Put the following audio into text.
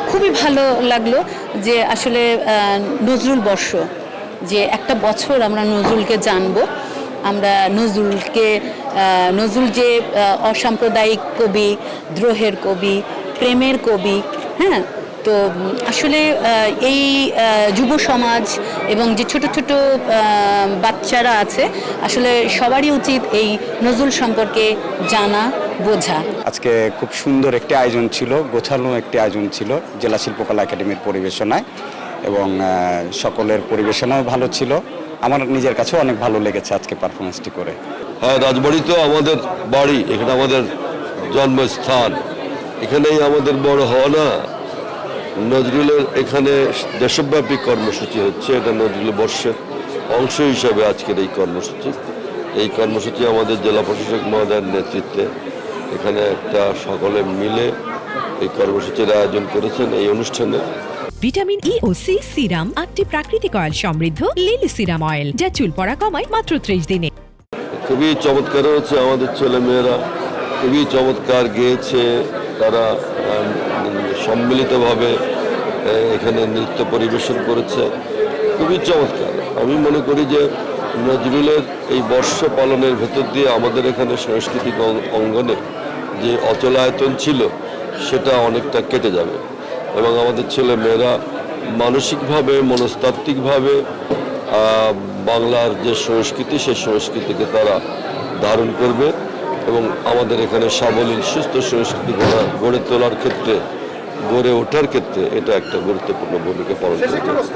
খুবই ভালো লাগলো যে আসলে নজরুল বর্ষ, যে একটা বছর আমরা নজরুলকে জানবো, আমরা নজরুল যে অসাম্প্রদায়িক কবি, দ্রোহের কবি, প্রেমের কবি, হ্যাঁ। তো আসলে এই যুব সমাজ এবং যে ছোট ছোট বাচ্চারা আছে, আসলে সবারই উচিত এই নজরুল সম্পর্কে জানা, বোঝা। আজকে খুব সুন্দর একটি আয়োজন ছিল, গোছানো একটি আয়োজন ছিল জেলা শিল্পকলা একাডেমির পরিবেশনায়, এবং সকলের পরিবেশনাও ভালো ছিল। আমার নিজের কাছেও অনেক ভালো লেগেছে আজকে পারফরমেন্সটি করে। হ্যাঁ, রাজবাড়ি তো আমাদের বাড়ি, এখানে আমাদের জন্মস্থান, এখানেই আমাদের বড় হওয়া না। নজরুলের এখানে দেশব্যাপী কর্মসূচি হচ্ছে, এটা নজরুল বর্ষের অংশ হিসাবে আজকের এই কর্মসূচি। এই কর্মসূচি আমাদের জেলা প্রশাসক মহোদয়ের নেতৃত্বে এখানে একটা সকলে মিলে এই কর্মসূচির আয়োজন করেছেন। এই অনুষ্ঠানে ভিটামিন ই ও সি সিরাম, 8টি প্রাকৃতিক অয়েল সমৃদ্ধ লিলি সিরাম অয়েল, যা চুল পড়া কমায় মাত্র 30 দিনে। খুবই চমৎকার হয়েছে, আমাদের ছেলেমেয়েরা খুবই চমৎকার গেয়েছে। তারা সম্মিলিতভাবে এখানে নৃত্য পরিবেশন করেছে, খুবই চমৎকার। আমি মনে করি যে নজরুলের এই বর্ষ পালনের ভেতর দিয়ে আমাদের এখানে সাংস্কৃতিক অঙ্গনে যে অচলায়তন ছিল সেটা অনেকটা কেটে যাবে, এবং আমাদের ছেলে মেয়েরা মানসিকভাবে, মনস্তাত্ত্বিকভাবে বাংলার যে সংস্কৃতি, সেই সংস্কৃতিকে তারা ধারণ করবে, এবং আমাদের এখানে সাবলীল সুস্থ সংস্কৃতি গড়ে তোলার ক্ষেত্রে, গড়ে ওঠার ক্ষেত্রে এটা একটা গুরুত্বপূর্ণ ভূমিকা পালন করবে।